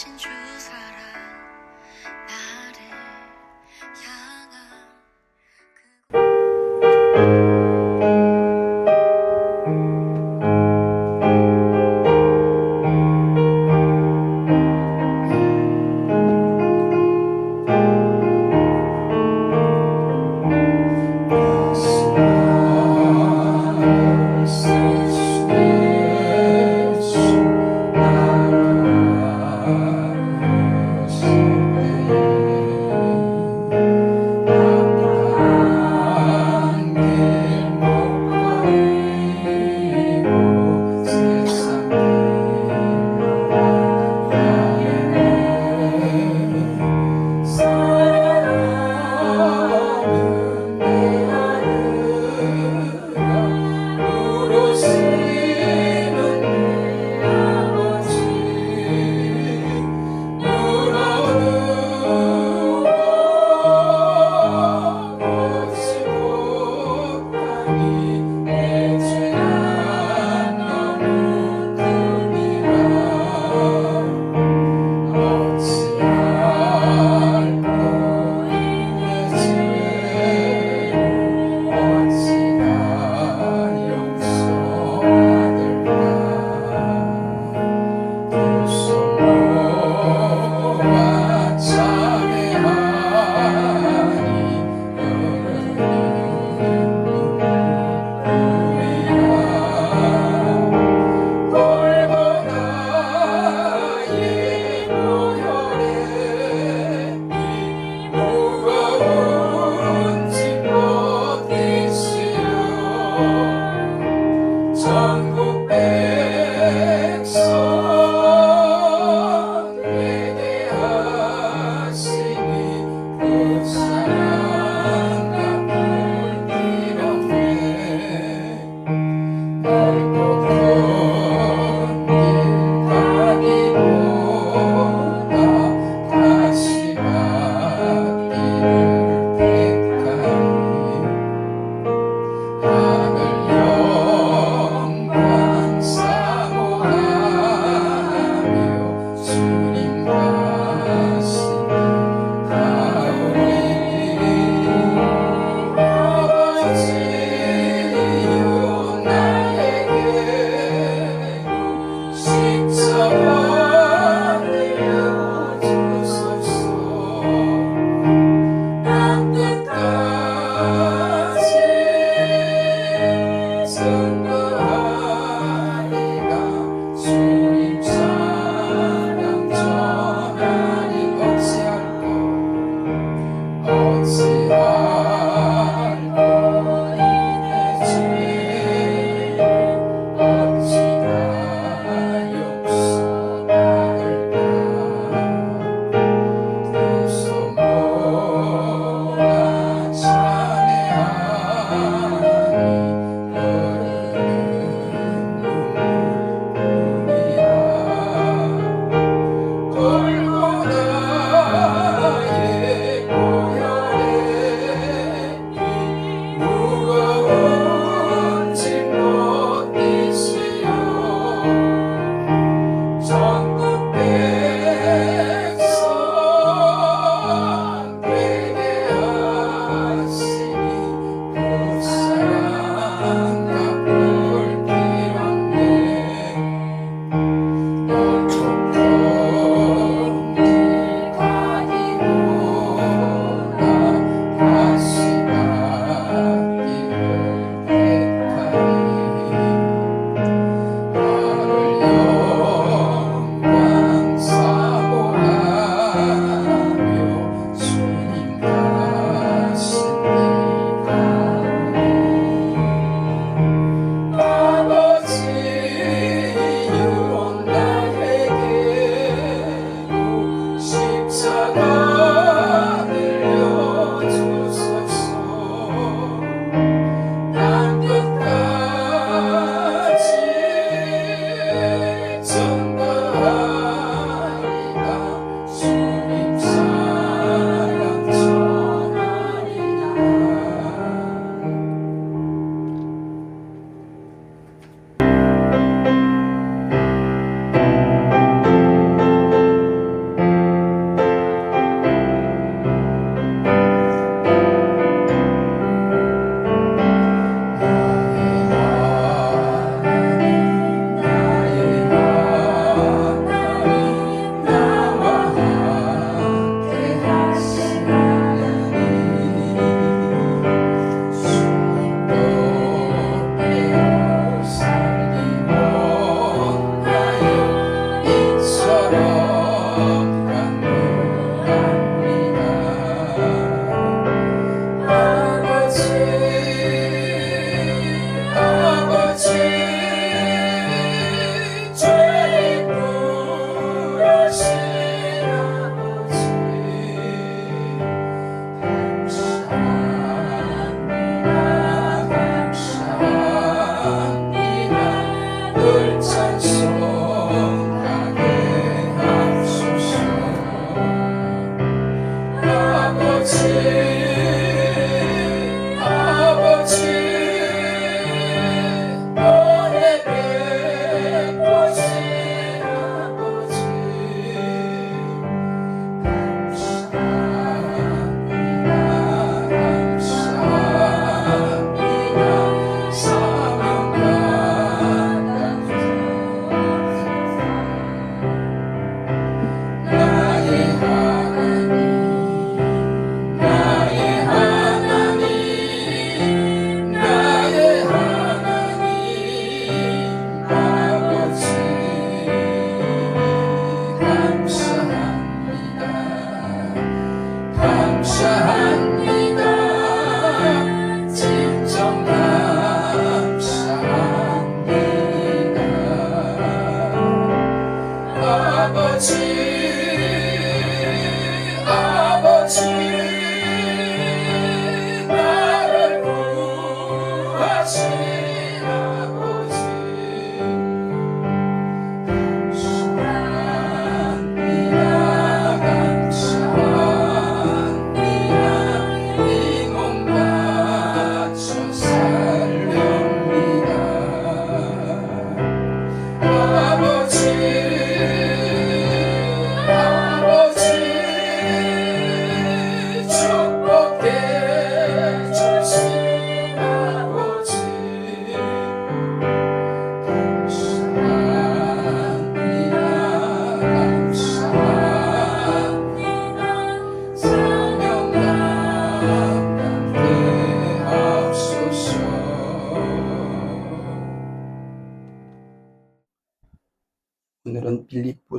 대신 주 사랑 나를 향한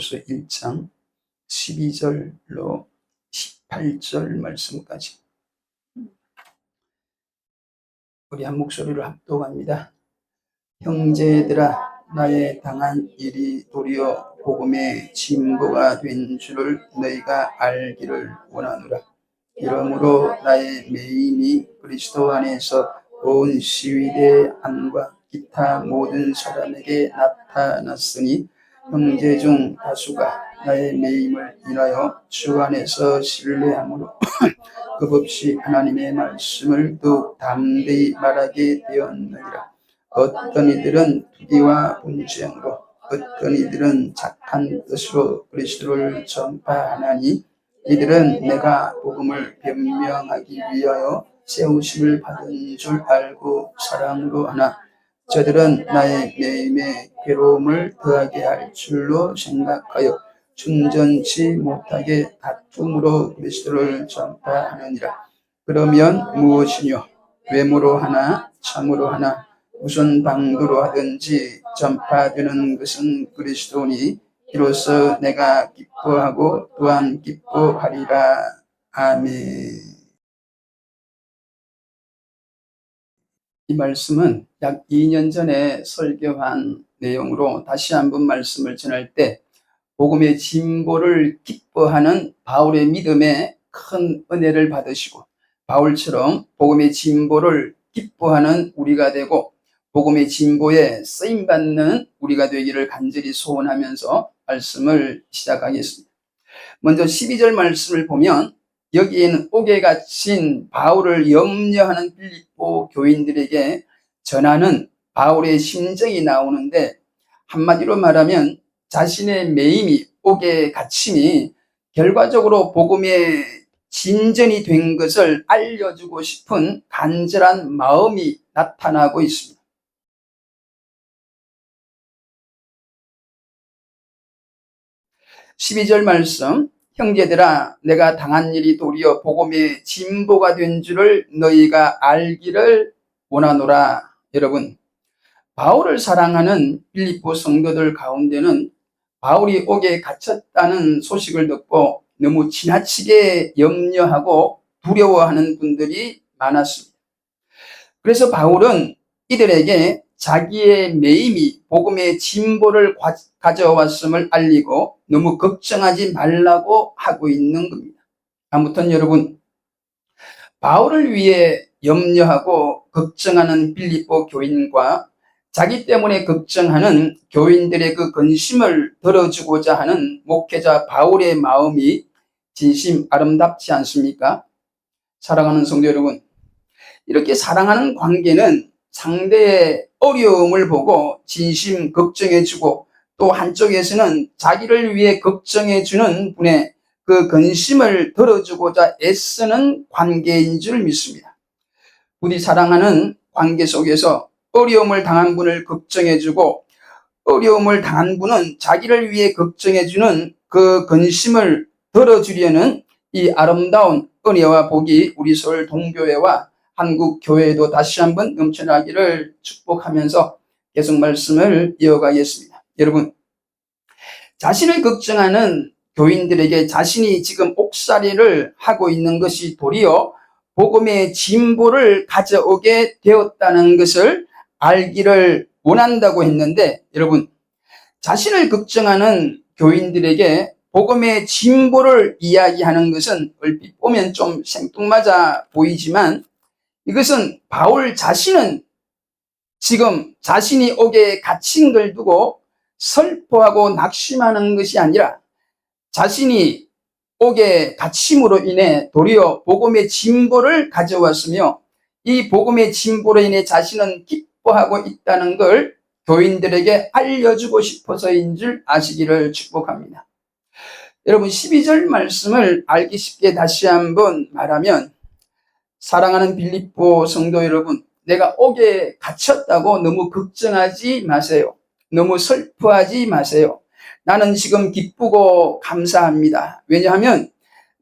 빌립보서 1장 12절로 18절 말씀까지 우리 한 목소리로 합독합니다. 형제들아, 나의 당한 일이 도리어 복음의 진보가 된 줄을 너희가 알기를 원하노라. 이러므로 나의 매임이 그리스도 안에서 온 시위대 안과 기타 모든 사람에게 나타났으니 형제 중 다수가 나의 매임을 인하여 주 안에서 신뢰함으로 겁없이 하나님의 말씀을 더욱 담대히 말하게 되었느니라. 어떤 이들은 투기와 분쟁으로, 어떤 이들은 착한 뜻으로 그리스도를 전파하나니 이들은 내가 복음을 변명하기 위하여 세우심을 받은 줄 알고 사랑으로 하나 저들은 나의 매임에 괴로움을 더하게 할 줄로 생각하여 순전치 못하게 다툼으로 그리스도를 전파하느니라. 그러면 무엇이뇨? 외모로 하나 참으로 하나 무슨 방도로 하든지 전파되는 것은 그리스도니 이로써 내가 기뻐하고 또한 기뻐하리라. 아멘. 이 말씀은 약 2년 전에 설교한 내용으로 다시 한번 말씀을 전할 때 복음의 진보를 기뻐하는 바울의 믿음에 큰 은혜를 받으시고 바울처럼 복음의 진보를 기뻐하는 우리가 되고 복음의 진보에 쓰임받는 우리가 되기를 간절히 소원하면서 말씀을 시작하겠습니다. 먼저 12절 말씀을 보면 여기에는 옥에 갇힌 바울을 염려하는 빌립보 교인들에게 전하는 바울의 심정이 나오는데 한마디로 말하면 자신의 매임이 옥에 갇힘이 결과적으로 복음의 진전이 된 것을 알려주고 싶은 간절한 마음이 나타나고 있습니다. 12절 말씀, 형제들아 내가 당한 일이 도리어 복음의 진보가 된 줄을 너희가 알기를 원하노라. 여러분, 바울을 사랑하는 빌립보 성도들 가운데는 바울이 옥에 갇혔다는 소식을 듣고 너무 지나치게 염려하고 두려워하는 분들이 많았습니다. 그래서 바울은 이들에게 자기의 매임이 복음의 진보를 가져왔음을 알리고 너무 걱정하지 말라고 하고 있는 겁니다. 아무튼 여러분, 바울을 위해 염려하고 걱정하는 빌립보 교인과 자기 때문에 걱정하는 교인들의 그 근심을 들어주고자 하는 목회자 바울의 마음이 진심 아름답지 않습니까? 사랑하는 성도 여러분, 이렇게 사랑하는 관계는 상대의 어려움을 보고 진심 걱정해주고 또 한쪽에서는 자기를 위해 걱정해주는 분의 그 근심을 들어주고자 애쓰는 관계인 줄 믿습니다. 부디 사랑하는 관계 속에서 어려움을 당한 분을 걱정해주고 어려움을 당한 분은 자기를 위해 걱정해주는 그 근심을 들어주려는 이 아름다운 은혜와 복이 우리 서울 동교회와 한국 교회에도 다시 한번 넘쳐나기를 축복하면서 계속 말씀을 이어가겠습니다. 여러분, 자신을 걱정하는 교인들에게 자신이 지금 옥살이를 하고 있는 것이 도리어 복음의 진보를 가져오게 되었다는 것을 알기를 원한다고 했는데, 여러분, 자신을 걱정하는 교인들에게 복음의 진보를 이야기하는 것은 얼핏 보면 좀 생뚱맞아 보이지만 이것은 바울 자신은 지금 자신이 옥에 갇힌 걸 두고 슬퍼하고 낙심하는 것이 아니라 자신이 옥에 갇힘으로 인해 도리어 복음의 진보를 가져왔으며 이 복음의 진보로 인해 자신은 기뻐하고 있다는 걸 교인들에게 알려주고 싶어서인 줄 아시기를 축복합니다. 여러분, 12절 말씀을 알기 쉽게 다시 한번 말하면 사랑하는 빌립보 성도 여러분, 내가 옥에 갇혔다고 너무 걱정하지 마세요. 너무 슬퍼하지 마세요. 나는 지금 기쁘고 감사합니다. 왜냐하면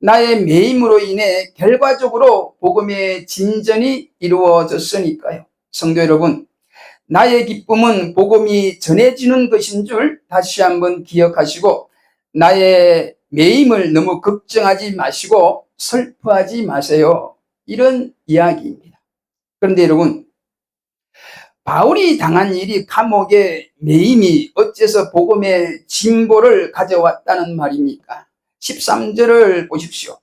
나의 매임으로 인해 결과적으로 복음의 진전이 이루어졌으니까요. 성도 여러분, 나의 기쁨은 복음이 전해지는 것인 줄 다시 한번 기억하시고 나의 매임을 너무 걱정하지 마시고 슬퍼하지 마세요. 이런 이야기입니다. 그런데 여러분, 바울이 당한 일이 감옥의 매임이 어째서 복음의 진보를 가져왔다는 말입니까? 13절을 보십시오.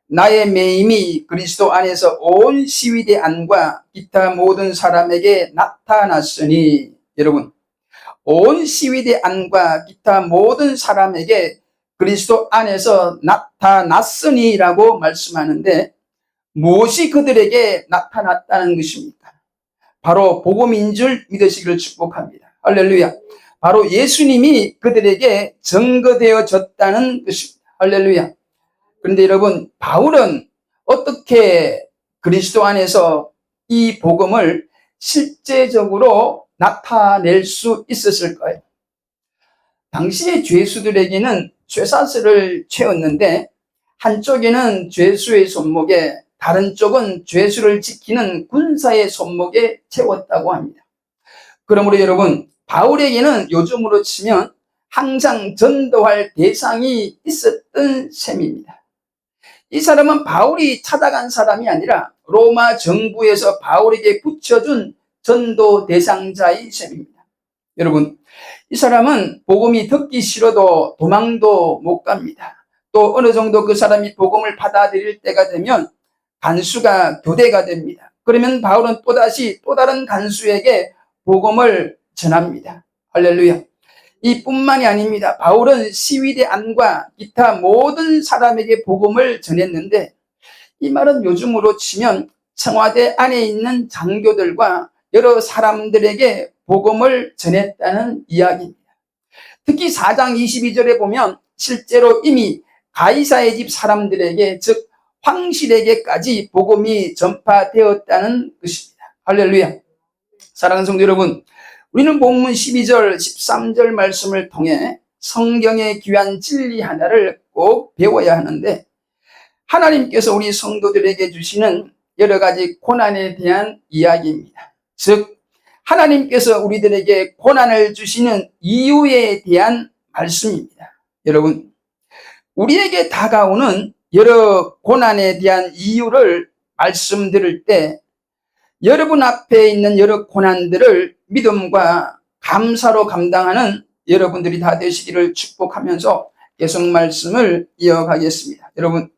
나의 매임이 그리스도 안에서 온 시위대 안과 기타 모든 사람에게 나타났으니, 여러분, 온 시위대 안과 기타 모든 사람에게 그리스도 안에서 나타났으니라고 말씀하는데, 무엇이 그들에게 나타났다는 것입니까? 바로 복음인 줄 믿으시기를 축복합니다. 할렐루야. 바로 예수님이 그들에게 증거되어졌다는 것입니다. 할렐루야. 그런데 여러분, 바울은 어떻게 그리스도 안에서 이 복음을 실제적으로 나타낼 수 있었을까요? 당시의 죄수들에게는 쇠사슬을 채웠는데, 한쪽에는 죄수의 손목에, 다른 쪽은 죄수를 지키는 군사의 손목에 채웠다고 합니다. 그러므로 여러분, 바울에게는 요즘으로 치면 항상 전도할 대상이 있었던 셈입니다. 이 사람은 바울이 찾아간 사람이 아니라 로마 정부에서 바울에게 붙여준 전도 대상자의 셈입니다. 여러분, 이 사람은 복음이 듣기 싫어도 도망도 못 갑니다. 또 어느 정도 그 사람이 복음을 받아들일 때가 되면 간수가 교대가 됩니다. 그러면 바울은 또다시 또 다른 간수에게 복음을 전합니다. 할렐루야. 이뿐만이 아닙니다. 바울은 시위대 안과 기타 모든 사람에게 복음을 전했는데, 이 말은 요즘으로 치면 청와대 안에 있는 장교들과 여러 사람들에게 복음을 전했다는 이야기입니다. 특히 4장 22절에 보면 실제로 이미 가이사의 집 사람들에게, 즉 황실에게까지 복음이 전파되었다는 것입니다. 할렐루야. 사랑하는 성도 여러분, 우리는 본문 12절, 13절 말씀을 통해 성경의 귀한 진리 하나를 꼭 배워야 하는데, 하나님께서 우리 성도들에게 주시는 여러 가지 고난에 대한 이야기입니다. 즉 하나님께서 우리들에게 고난을 주시는 이유에 대한 말씀입니다. 여러분, 우리에게 다가오는 여러 고난에 대한 이유를 말씀드릴 때, 여러분 앞에 있는 여러 고난들을 믿음과 감사로 감당하는 여러분들이 다 되시기를 축복하면서 계속 말씀을 이어가겠습니다. 여러분,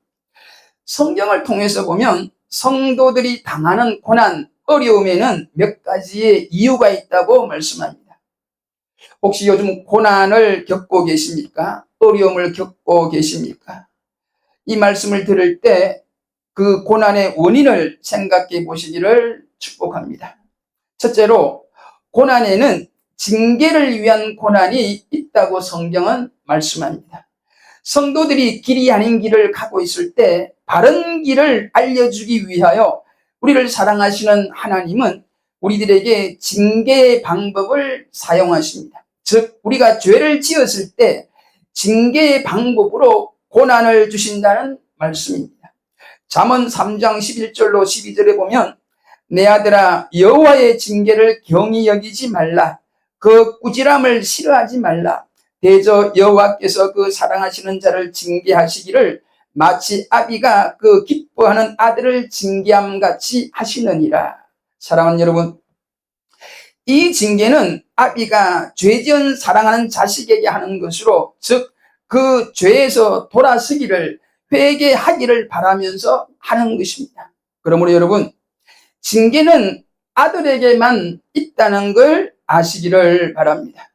성경을 통해서 보면 성도들이 당하는 고난, 어려움에는 몇 가지의 이유가 있다고 말씀합니다. 혹시 요즘 고난을 겪고 계십니까? 어려움을 겪고 계십니까? 이 말씀을 들을 때 그 고난의 원인을 생각해 보시기를 축복합니다. 첫째로, 고난에는 징계를 위한 고난이 있다고 성경은 말씀합니다. 성도들이 길이 아닌 길을 가고 있을 때 바른 길을 알려주기 위하여 우리를 사랑하시는 하나님은 우리들에게 징계의 방법을 사용하십니다. 즉 우리가 죄를 지었을 때 징계의 방법으로 고난을 주신다는 말씀입니다. 잠언 3장 11절로 12절에 보면, 내 아들아 여호와의 징계를 경히 여기지 말라. 그 꾸지람을 싫어하지 말라. 대저 여호와께서 그 사랑하시는 자를 징계하시기를 마치 아비가 그 기뻐하는 아들을 징계함 같이 하시느니라. 사랑하는 여러분, 이 징계는 아비가 죄지은 사랑하는 자식에게 하는 것으로, 즉 그 죄에서 돌아서기를, 회개하기를 바라면서 하는 것입니다. 그러므로 여러분, 징계는 아들에게만 있다는 걸 아시기를 바랍니다.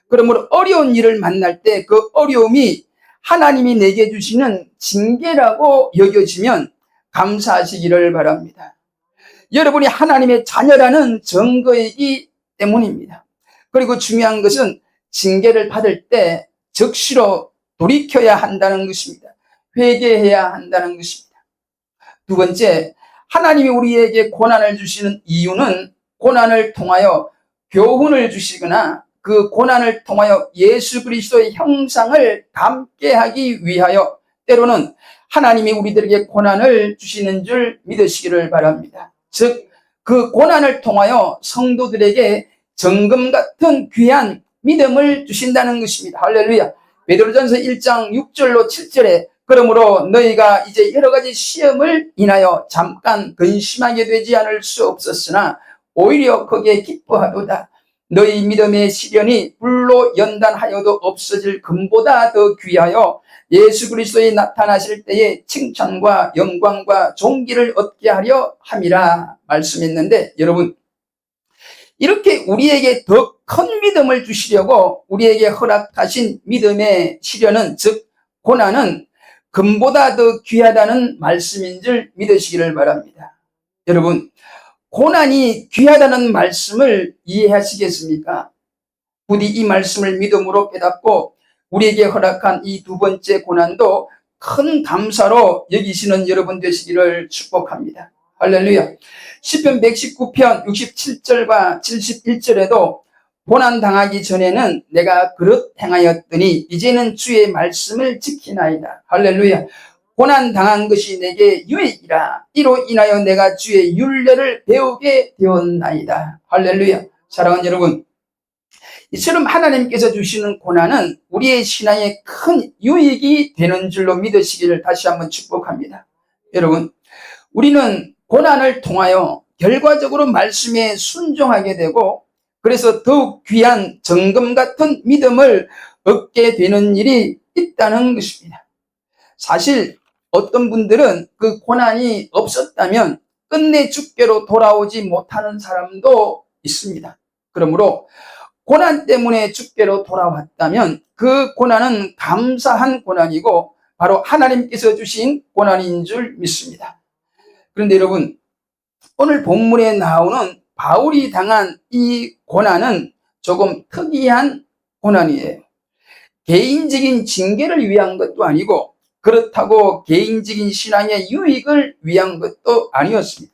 그러므로 어려운 일을 만날 때 그 어려움이 하나님이 내게 주시는 징계라고 여겨지면 감사하시기를 바랍니다. 여러분이 하나님의 자녀라는 증거이기 때문입니다. 그리고 중요한 것은 징계를 받을 때 즉시로 돌이켜야 한다는 것입니다. 회개해야 한다는 것입니다. 두 번째, 하나님이 우리에게 고난을 주시는 이유는 고난을 통하여 교훈을 주시거나 그 고난을 통하여 예수 그리스도의 형상을 닮게 하기 위하여, 때로는 하나님이 우리들에게 고난을 주시는 줄 믿으시기를 바랍니다. 즉 그 고난을 통하여 성도들에게 정금 같은 귀한 믿음을 주신다는 것입니다. 할렐루야. 베드로전서 1장 6절로 7절에 그러므로 너희가 이제 여러 가지 시험을 인하여 잠깐 근심하게 되지 않을 수 없었으나 오히려 거기에 기뻐하도다. 너희 믿음의 시련이 불로 연단하여도 없어질 금보다 더 귀하여 예수 그리스도에 나타나실 때에 칭찬과 영광과 존귀를 얻게 하려 함이라 말씀했는데, 여러분, 이렇게 우리에게 더 큰 믿음을 주시려고 우리에게 허락하신 믿음의 시련은, 즉 고난은 금보다 더 귀하다는 말씀인 줄 믿으시기를 바랍니다. 여러분, 고난이 귀하다는 말씀을 이해하시겠습니까? 부디 이 말씀을 믿음으로 깨닫고 우리에게 허락한 이 두 번째 고난도 큰 감사로 여기시는 여러분 되시기를 축복합니다. 할렐루야. 시편 119편 67절과 71절에도 고난 당하기 전에는 내가 그릇 행하였더니 이제는 주의 말씀을 지키나이다. 할렐루야. 고난 당한 것이 내게 유익이라. 이로 인하여 내가 주의 율례를 배우게 되었나이다. 할렐루야. 사랑하는 여러분, 이처럼 하나님께서 주시는 고난은 우리의 신앙에 큰 유익이 되는 줄로 믿으시기를 다시 한번 축복합니다. 여러분, 우리는 고난을 통하여 결과적으로 말씀에 순종하게 되고, 그래서 더욱 귀한 정금 같은 믿음을 얻게 되는 일이 있다는 것입니다. 사실 어떤 분들은 그 고난이 없었다면 끝내 주께로 돌아오지 못하는 사람도 있습니다. 그러므로 고난 때문에 주께로 돌아왔다면 그 고난은 감사한 고난이고 바로 하나님께서 주신 고난인 줄 믿습니다. 그런데 여러분, 오늘 본문에 나오는 바울이 당한 이 고난은 조금 특이한 고난이에요. 개인적인 징계를 위한 것도 아니고 그렇다고 개인적인 신앙의 유익을 위한 것도 아니었습니다.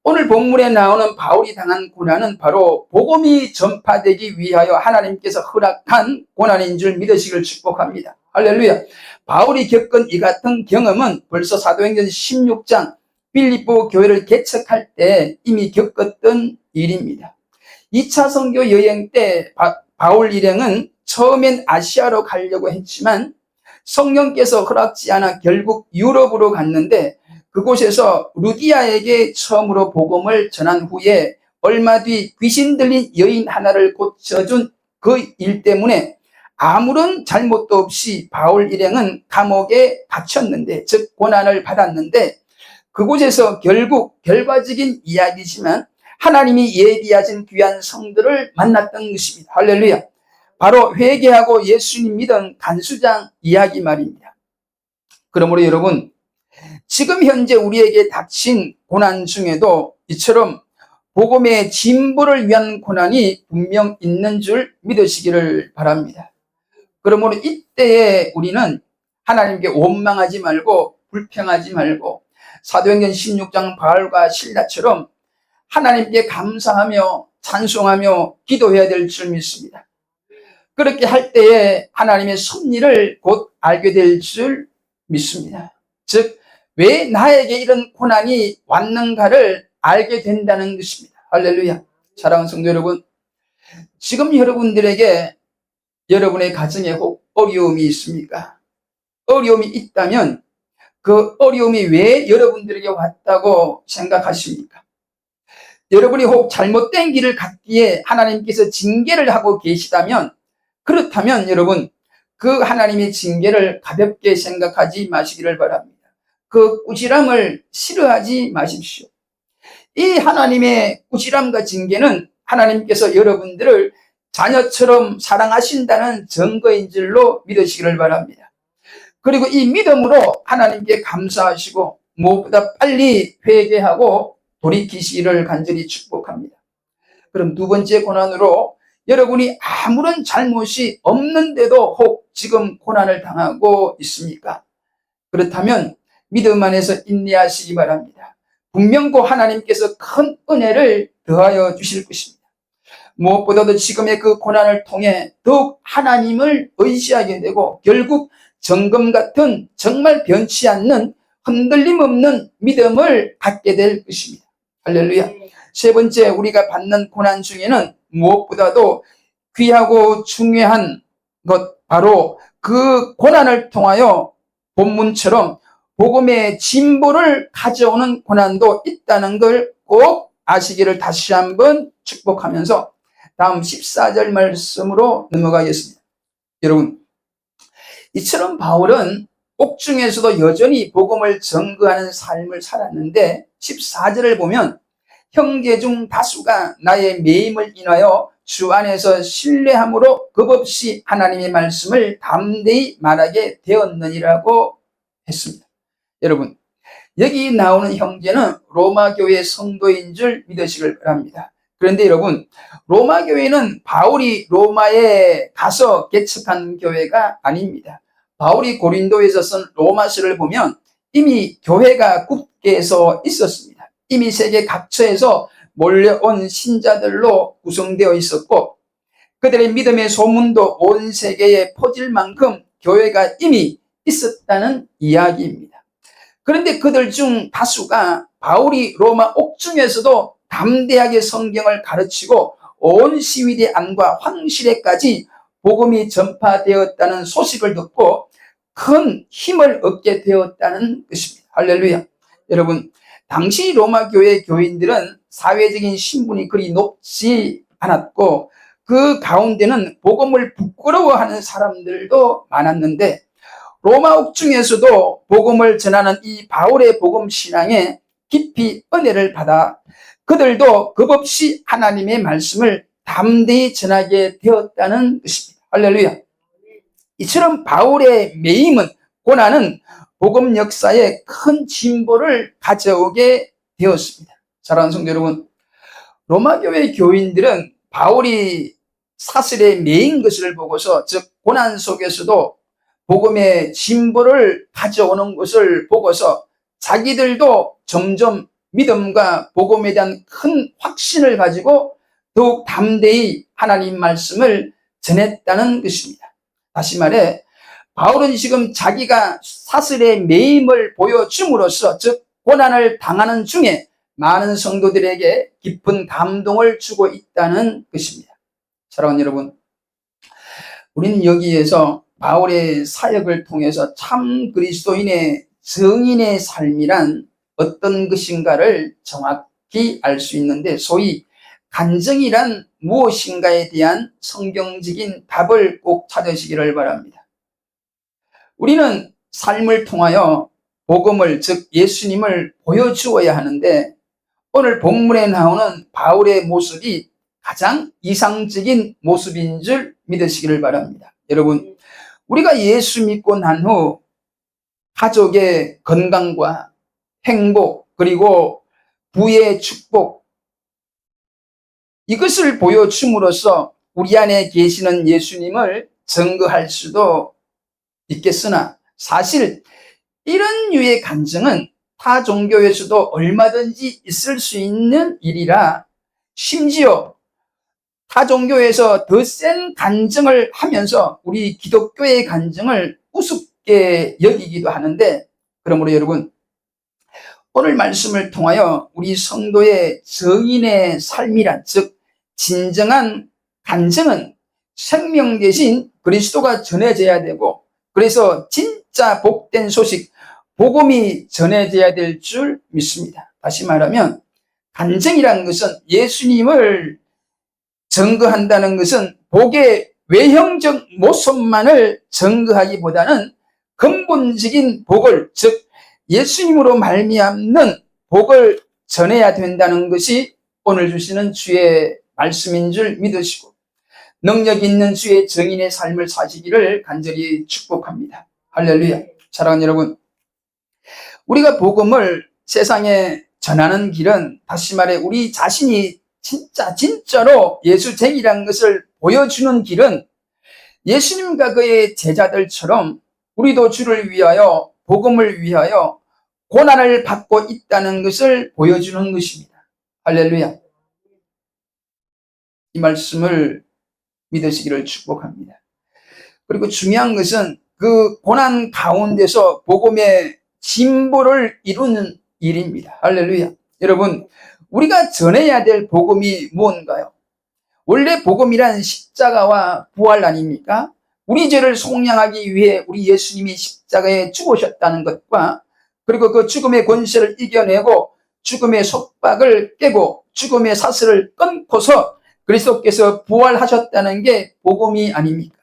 오늘 본문에 나오는 바울이 당한 고난은 바로 복음이 전파되기 위하여 하나님께서 허락한 고난인 줄 믿으시길 축복합니다. 할렐루야. 바울이 겪은 이 같은 경험은 벌써 사도행전 16장 빌립보 교회를 개척할 때 이미 겪었던 일입니다. 2차 선교 여행 때 바울 일행은 처음엔 아시아로 가려고 했지만 성령께서 허락지 않아 결국 유럽으로 갔는데, 그곳에서 루디아에게 처음으로 복음을 전한 후에 얼마 뒤 귀신 들린 여인 하나를 고쳐준 그 일 때문에 아무런 잘못도 없이 바울 일행은 감옥에 갇혔는데, 즉 고난을 받았는데, 그곳에서 결국 결과적인 이야기지만 하나님이 예비하신 귀한 성들을 만났던 것입니다. 할렐루야. 바로 회개하고 예수님 믿은 간수장 이야기 말입니다. 그러므로 여러분, 지금 현재 우리에게 닥친 고난 중에도 이처럼 복음의 진보를 위한 고난이 분명 있는 줄 믿으시기를 바랍니다. 그러므로 이때에 우리는 하나님께 원망하지 말고 불평하지 말고 사도행전 16장 바울과 실라처럼 하나님께 감사하며 찬송하며 기도해야 될 줄 믿습니다. 그렇게 할 때에 하나님의 섭리를 곧 알게 될 줄 믿습니다. 즉, 왜 나에게 이런 고난이 왔는가를 알게 된다는 것입니다. 할렐루야. 사랑하는 성도 여러분, 지금 여러분들에게 여러분의 가정에 혹 어려움이 있습니까? 어려움이 있다면 그 어려움이 왜 여러분들에게 왔다고 생각하십니까? 여러분이 혹 잘못된 길을 갔기에 하나님께서 징계를 하고 계시다면, 그렇다면 여러분, 그 하나님의 징계를 가볍게 생각하지 마시기를 바랍니다. 그 꾸지람을 싫어하지 마십시오. 이 하나님의 꾸지람과 징계는 하나님께서 여러분들을 자녀처럼 사랑하신다는 증거인 줄로 믿으시기를 바랍니다. 그리고 이 믿음으로 하나님께 감사하시고 무엇보다 빨리 회개하고 돌이키시기를 간절히 축복합니다. 그럼 두 번째 고난으로, 여러분이 아무런 잘못이 없는데도 혹 지금 고난을 당하고 있습니까? 그렇다면 믿음 안에서 인내하시기 바랍니다. 분명 곧 하나님께서 큰 은혜를 더하여 주실 것입니다. 무엇보다도 지금의 그 고난을 통해 더욱 하나님을 의지하게 되고 결국 정금 같은 정말 변치 않는 흔들림 없는 믿음을 갖게 될 것입니다. 할렐루야. 세 번째, 우리가 받는 고난 중에는 무엇보다도 귀하고 중요한 것, 바로 그 고난을 통하여 본문처럼 복음의 진보를 가져오는 고난도 있다는 걸 꼭 아시기를 다시 한번 축복하면서 다음 14절 말씀으로 넘어가겠습니다. 여러분, 이처럼 바울은 옥중에서도 여전히 복음을 전거하는 삶을 살았는데 14절을 보면 형제 중 다수가 나의 매임을 인하여 주 안에서 신뢰함으로 겁없이 하나님의 말씀을 담대히 말하게 되었느니라고 했습니다. 여러분, 여기 나오는 형제는 로마 교회 성도인 줄 믿으시길 바랍니다. 그런데 여러분, 로마 교회는 바울이 로마에 가서 개척한 교회가 아닙니다. 바울이 고린도에서 쓴 로마서를 보면 이미 교회가 굳게 서 있었습니다. 이미 세계 각처에서 몰려온 신자들로 구성되어 있었고 그들의 믿음의 소문도 온 세계에 퍼질 만큼 교회가 이미 있었다는 이야기입니다. 그런데 그들 중 다수가 바울이 로마 옥중에서도 담대하게 성경을 가르치고 온 시위대 안과 황실에까지 복음이 전파되었다는 소식을 듣고 큰 힘을 얻게 되었다는 것입니다. 할렐루야. 여러분, 당시 로마 교회 교인들은 사회적인 신분이 그리 높지 않았고 그 가운데는 복음을 부끄러워하는 사람들도 많았는데 로마 옥중에서도 복음을 전하는 이 바울의 복음 신앙에 깊이 은혜를 받아 그들도 겁없이 하나님의 말씀을 담대히 전하게 되었다는 것입니다. 할렐루야. 이처럼 바울의 매임은 고난은 복음 역사에 큰 진보를 가져오게 되었습니다. 사랑하는 성도 여러분, 로마 교회 교인들은 바울이 사슬에 매인 것을 보고서 즉 고난 속에서도 복음의 진보를 가져오는 것을 보고서 자기들도 점점 믿음과 복음에 대한 큰 확신을 가지고 더욱 담대히 하나님 말씀을 전했다는 것입니다. 다시 말해 바울은 지금 자기가 사슬의 매임을 보여줌으로써 즉 고난을 당하는 중에 많은 성도들에게 깊은 감동을 주고 있다는 것입니다. 사랑하는 여러분, 우리는 여기에서 바울의 사역을 통해서 참 그리스도인의 정인의 삶이란 어떤 것인가를 정확히 알 수 있는데 소위 간증이란 무엇인가에 대한 성경적인 답을 꼭 찾으시기를 바랍니다. 우리는 삶을 통하여 복음을 즉 예수님을 보여주어야 하는데 오늘 본문에 나오는 바울의 모습이 가장 이상적인 모습인 줄 믿으시기를 바랍니다. 여러분, 우리가 예수 믿고 난 후 가족의 건강과 행복 그리고 부의 축복 이것을 보여줌으로써 우리 안에 계시는 예수님을 증거할 수도 있겠으나 사실 이런 류의 간증은 타 종교에서도 얼마든지 있을 수 있는 일이라 심지어 타 종교에서 더 센 간증을 하면서 우리 기독교의 간증을 우습게 여기기도 하는데 그러므로 여러분 오늘 말씀을 통하여 우리 성도의 정인의 삶이란 즉 진정한 간증은 생명 대신 그리스도가 전해져야 되고 그래서 진짜 복된 소식 복음이 전해져야 될 줄 믿습니다. 다시 말하면 간증이라는 것은 예수님을 증거한다는 것은 복의 외형적 모습만을 증거하기보다는 근본적인 복을 즉 예수님으로 말미암는 복을 전해야 된다는 것이 오늘 주시는 주의 말씀인 줄 믿으시고 능력 있는 주의 정인의 삶을 사시기를 간절히 축복합니다. 할렐루야. 사랑하는 여러분, 우리가 복음을 세상에 전하는 길은 다시 말해 우리 자신이 진짜로 예수쟁이라는 것을 보여주는 길은 예수님과 그의 제자들처럼 우리도 주를 위하여 복음을 위하여 고난을 받고 있다는 것을 보여주는 것입니다. 할렐루야. 이 말씀을 믿으시기를 축복합니다. 그리고 중요한 것은 그 고난 가운데서 복음의 진보를 이루는 일입니다. 할렐루야. 여러분, 우리가 전해야 될 복음이 무언가요? 원래 복음이란 십자가와 부활 아닙니까? 우리 죄를 속량하기 위해 우리 예수님이 십자가에 죽으셨다는 것과 그리고 그 죽음의 권세를 이겨내고 죽음의 속박을 깨고 죽음의 사슬을 끊고서 그리스도께서 부활하셨다는 게 복음이 아닙니까?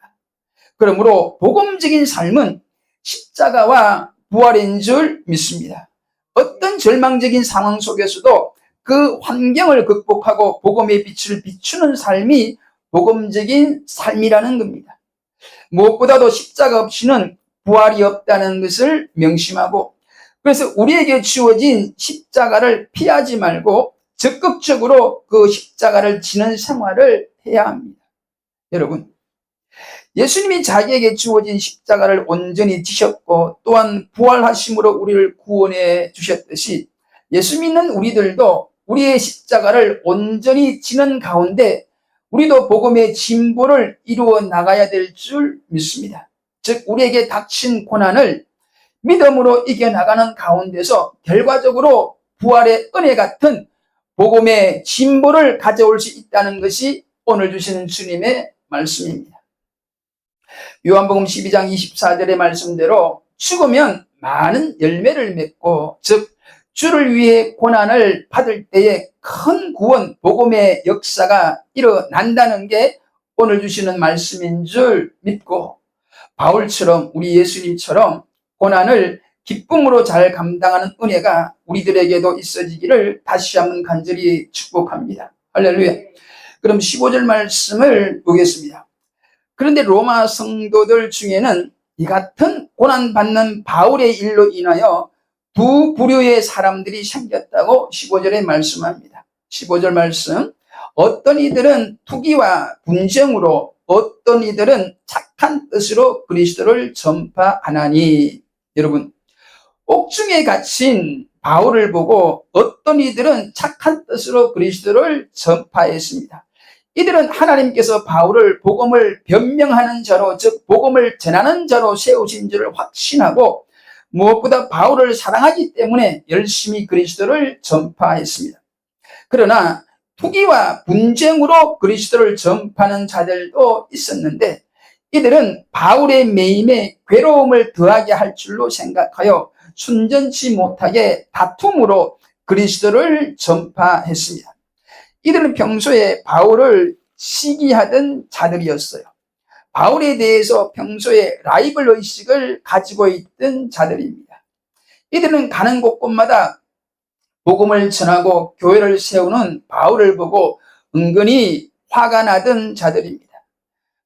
그러므로 복음적인 삶은 십자가와 부활인 줄 믿습니다. 어떤 절망적인 상황 속에서도 그 환경을 극복하고 복음의 빛을 비추는 삶이 복음적인 삶이라는 겁니다. 무엇보다도 십자가 없이는 부활이 없다는 것을 명심하고, 그래서 우리에게 주어진 십자가를 피하지 말고 적극적으로 그 십자가를 지는 생활을 해야 합니다. 여러분, 예수님이 자기에게 주어진 십자가를 온전히 지셨고 또한 부활하심으로 우리를 구원해 주셨듯이 예수 믿는 우리들도 우리의 십자가를 온전히 지는 가운데 우리도 복음의 진보를 이루어 나가야 될 줄 믿습니다. 즉 우리에게 닥친 고난을 믿음으로 이겨나가는 가운데서 결과적으로 부활의 은혜 같은 복음의 진보를 가져올 수 있다는 것이 오늘 주시는 주님의 말씀입니다. 요한복음 12장 24절의 말씀대로 죽으면 많은 열매를 맺고, 즉 주를 위해 고난을 받을 때에 큰 구원, 복음의 역사가 일어난다는 게 오늘 주시는 말씀인 줄 믿고, 바울처럼 우리 예수님처럼 고난을 기쁨으로 잘 감당하는 은혜가 우리들에게도 있어지기를 다시 한번 간절히 축복합니다. 할렐루야. 그럼 15절 말씀을 보겠습니다. 그런데 로마 성도들 중에는 이 같은 고난받는 바울의 일로 인하여 두 부류의 사람들이 생겼다고 15절에 말씀합니다. 15절 말씀, 어떤 이들은 투기와 분쟁으로 어떤 이들은 착한 뜻으로 그리스도를 전파하나니. 여러분, 옥중에 갇힌 바울을 보고 어떤 이들은 착한 뜻으로 그리스도를 전파했습니다. 이들은 하나님께서 바울을 복음을 변명하는 자로, 즉 복음을 전하는 자로 세우신 줄을 확신하고 무엇보다 바울을 사랑하기 때문에 열심히 그리스도를 전파했습니다. 그러나 투기와 분쟁으로 그리스도를 전파하는 자들도 있었는데 이들은 바울의 매임에 괴로움을 더하게 할 줄로 생각하여 순전치 못하게 다툼으로 그리스도를 전파했습니다. 이들은 평소에 바울을 시기하던 자들이었어요. 바울에 대해서 평소에 라이벌 의식을 가지고 있던 자들입니다. 이들은 가는 곳곳마다 복음을 전하고 교회를 세우는 바울을 보고 은근히 화가 나던 자들입니다.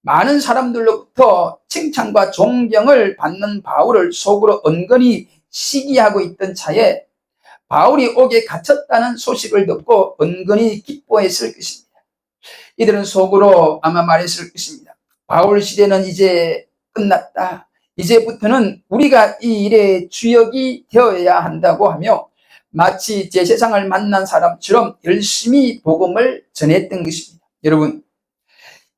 많은 사람들로부터 칭찬과 존경을 받는 바울을 속으로 은근히 시기하고 있던 차에 바울이 옥에 갇혔다는 소식을 듣고 은근히 기뻐했을 것입니다. 이들은 속으로 아마 말했을 것입니다. 바울 시대는 이제 끝났다. 이제부터는 우리가 이 일의 주역이 되어야 한다고 하며 마치 제 세상을 만난 사람처럼 열심히 복음을 전했던 것입니다. 여러분,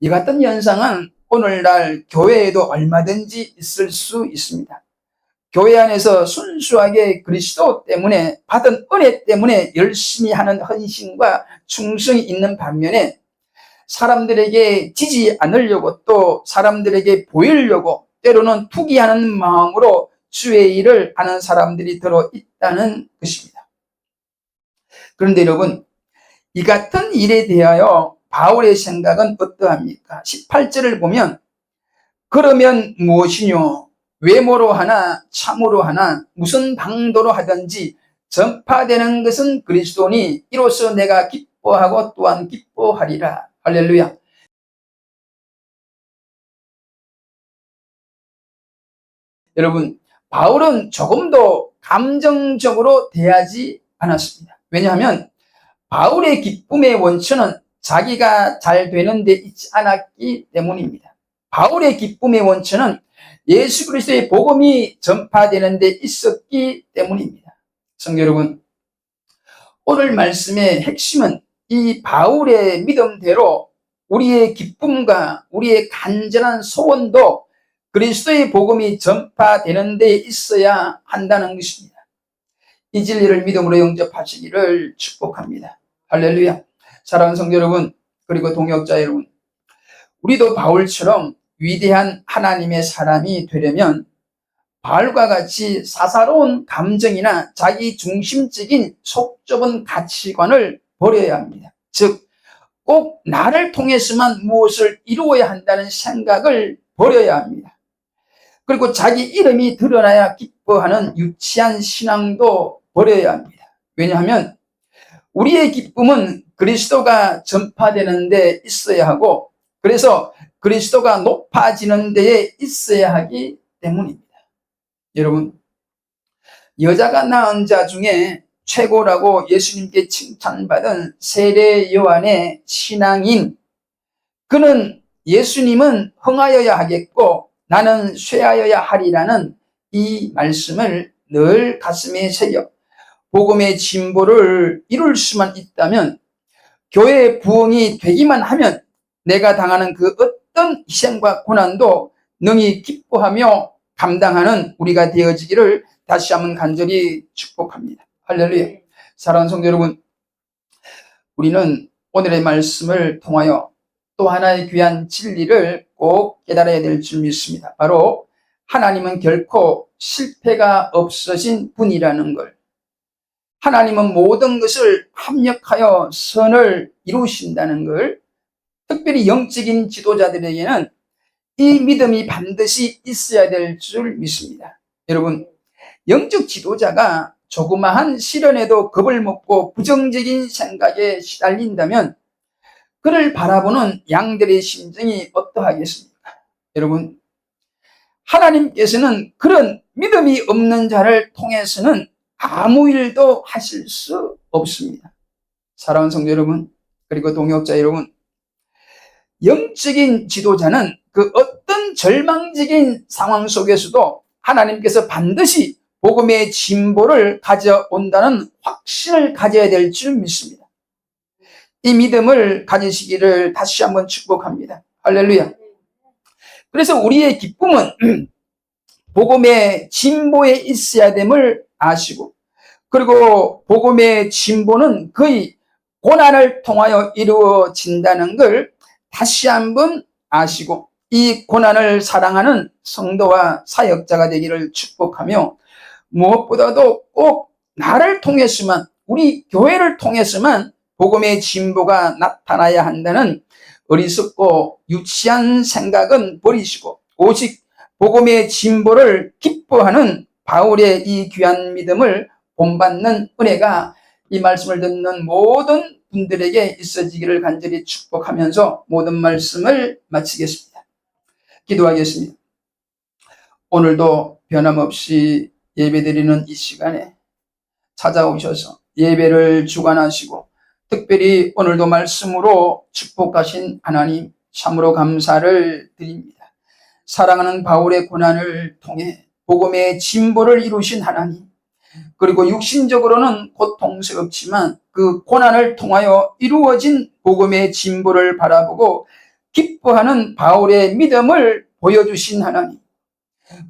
이 같은 현상은 오늘날 교회에도 얼마든지 있을 수 있습니다. 교회 안에서 순수하게 그리스도 때문에 받은 은혜 때문에 열심히 하는 헌신과 충성이 있는 반면에 사람들에게 지지 않으려고 또 사람들에게 보이려고 때로는 투기하는 마음으로 주의 일을 하는 사람들이 들어 있다는 것입니다. 그런데 여러분, 이 같은 일에 대하여 바울의 생각은 어떠합니까? 18절을 보면 그러면 무엇이뇨? 외모로 하나 참으로 하나 무슨 방도로 하든지 전파되는 것은 그리스도니 이로써 내가 기뻐하고 또한 기뻐하리라. 할렐루야. 여러분, 바울은 조금도 감정적으로 대하지 않았습니다. 왜냐하면 바울의 기쁨의 원천은 자기가 잘 되는 데 있지 않았기 때문입니다. 바울의 기쁨의 원천은 예수 그리스도의 복음이 전파되는 데 있었기 때문입니다. 성도 여러분, 오늘 말씀의 핵심은 이 바울의 믿음대로 우리의 기쁨과 우리의 간절한 소원도 그리스도의 복음이 전파되는 데 있어야 한다는 것입니다. 이 진리를 믿음으로 영접하시기를 축복합니다. 할렐루야. 사랑하는 성도 여러분, 그리고 동역자 여러분, 우리도 바울처럼 위대한 하나님의 사람이 되려면 바알과 같이 사사로운 감정이나 자기 중심적인 속 좁은 가치관을 버려야 합니다. 즉, 꼭 나를 통해서만 무엇을 이루어야 한다는 생각을 버려야 합니다. 그리고 자기 이름이 드러나야 기뻐하는 유치한 신앙도 버려야 합니다. 왜냐하면 우리의 기쁨은 그리스도가 전파되는 데 있어야 하고, 그래서 그리스도가 높아지는 데에 있어야 하기 때문입니다. 여러분, 여자가 낳은 자 중에 최고라고 예수님께 칭찬받은 세례 요한의 신앙인, 그는 예수님은 흥하여야 하겠고 나는 쇠하여야 하리라는 이 말씀을 늘 가슴에 새겨 복음의 진보를 이룰 수만 있다면, 교회의 부흥이 되기만 하면 내가 당하는 그 어떤 희생과 고난도 능히 기뻐하며 감당하는 우리가 되어지기를 다시 한번 간절히 축복합니다. 할렐루야. 사랑하는 성도 여러분, 우리는 오늘의 말씀을 통하여 또 하나의 귀한 진리를 꼭 깨달아야 될 줄 믿습니다. 바로 하나님은 결코 실패가 없으신 분이라는 걸, 하나님은 모든 것을 합력하여 선을 이루신다는 걸, 특별히 영적인 지도자들에게는 이 믿음이 반드시 있어야 될 줄 믿습니다. 여러분, 영적 지도자가 조그마한 시련에도 겁을 먹고 부정적인 생각에 시달린다면 그를 바라보는 양들의 심정이 어떠하겠습니까? 여러분, 하나님께서는 그런 믿음이 없는 자를 통해서는 아무 일도 하실 수 없습니다. 사랑하는 성도 여러분, 그리고 동역자 여러분, 영적인 지도자는 그 어떤 절망적인 상황 속에서도 하나님께서 반드시 복음의 진보를 가져온다는 확신을 가져야 될 줄 믿습니다. 이 믿음을 가지시기를 다시 한번 축복합니다. 할렐루야. 그래서 우리의 기쁨은 복음의 진보에 있어야 됨을 아시고, 그리고 복음의 진보는 거의 고난을 통하여 이루어진다는 걸 다시 한번 아시고, 이 고난을 사랑하는 성도와 사역자가 되기를 축복하며, 무엇보다도 꼭 나를 통해서만, 우리 교회를 통해서만 복음의 진보가 나타나야 한다는 어리석고 유치한 생각은 버리시고 오직 복음의 진보를 기뻐하는 바울의 이 귀한 믿음을 본받는 은혜가 이 말씀을 듣는 모든 분들에게 있어지기를 간절히 축복하면서 모든 말씀을 마치겠습니다. 기도하겠습니다. 오늘도 변함없이 예배드리는 이 시간에 찾아오셔서 예배를 주관하시고 특별히 오늘도 말씀으로 축복하신 하나님 참으로 감사를 드립니다. 사랑하는 바울의 고난을 통해 복음의 진보를 이루신 하나님, 그리고 육신적으로는 고통스럽지만 그 고난을 통하여 이루어진 복음의 진보를 바라보고 기뻐하는 바울의 믿음을 보여주신 하나님,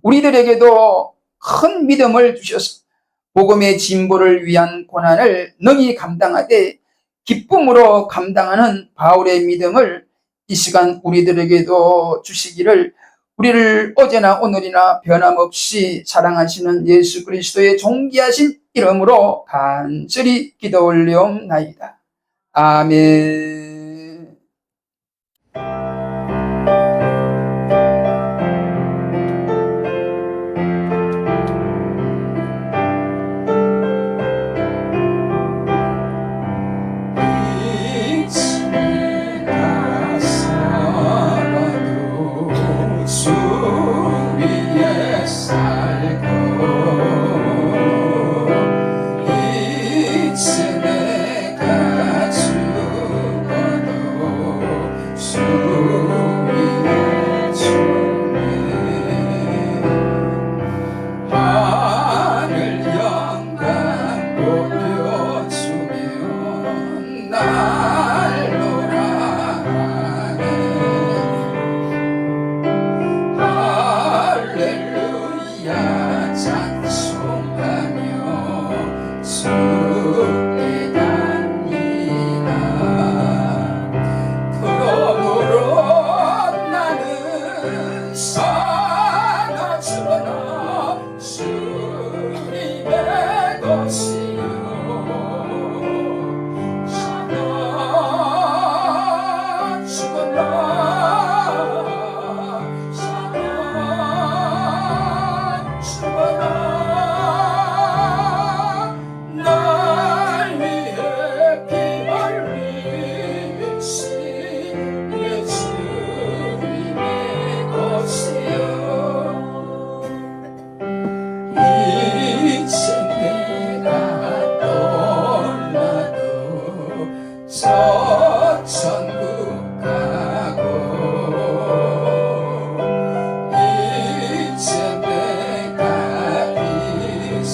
우리들에게도 큰 믿음을 주셔서 복음의 진보를 위한 고난을 능히 감당하되 기쁨으로 감당하는 바울의 믿음을 이 시간 우리들에게도 주시기를 우리를 어제나 오늘이나 변함없이 사랑하시는 예수 그리스도의 존귀하신 이름으로 간절히 기도 올리옵나이다. 아멘.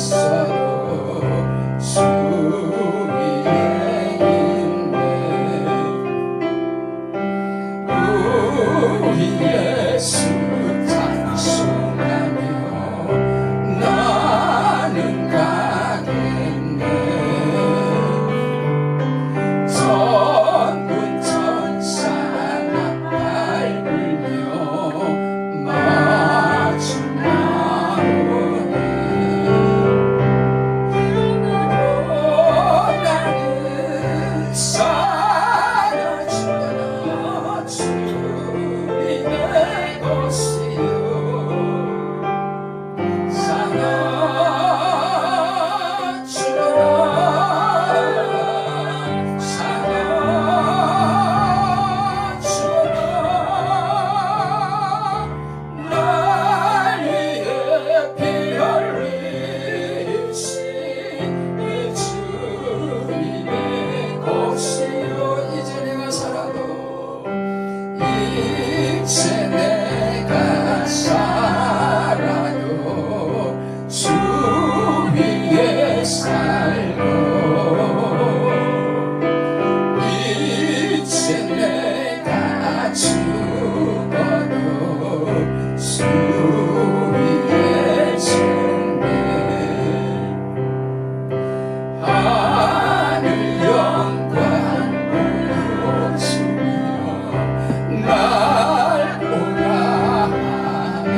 있어도 주 위에 있네. 우리 예수 찬송하며 나는 가겠네. 전군 천사 나팔 불며 마주 나오네. 나는 살아 죽어나 주님의 것이요. 살아 죽어나 살아 죽어나 날 위해 피 흘리신 이 주님의 것이요. 이제 내가 살아도 이제 내가 살아도 주 위에 살고 이제 내가 죽어도 주 위에 죽네. 하늘 영광 보여주며 날 오라 하네.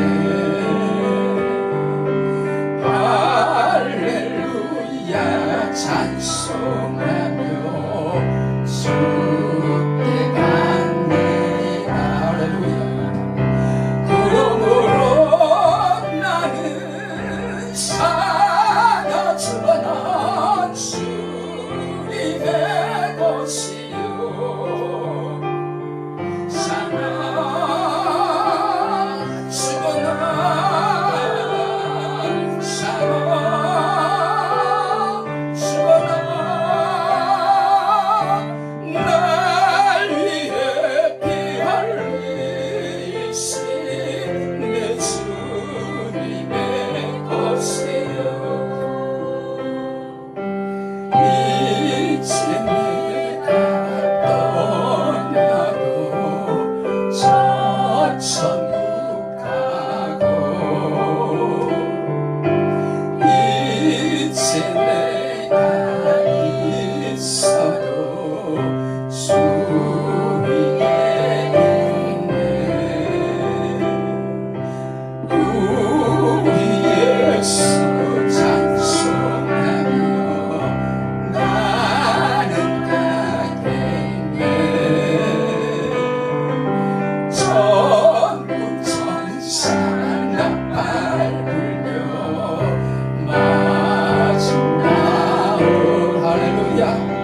할렐루야 찬송하며 주께 갑니다. 할렐루야. 그러므로 나는 살아 죽어나 주님의 것이요. 살아 죽어나 살아 죽어나 날 위해 피 흘리신 내 주님의 것이요. 이제 내가 떠나도 저 천국 가고 이제 내가 있어도 주 위에 있네. 우리 예수 찬송하며 나는 가겠네. 전국 천사 나팔 불며 마주 나오. 할렐루야.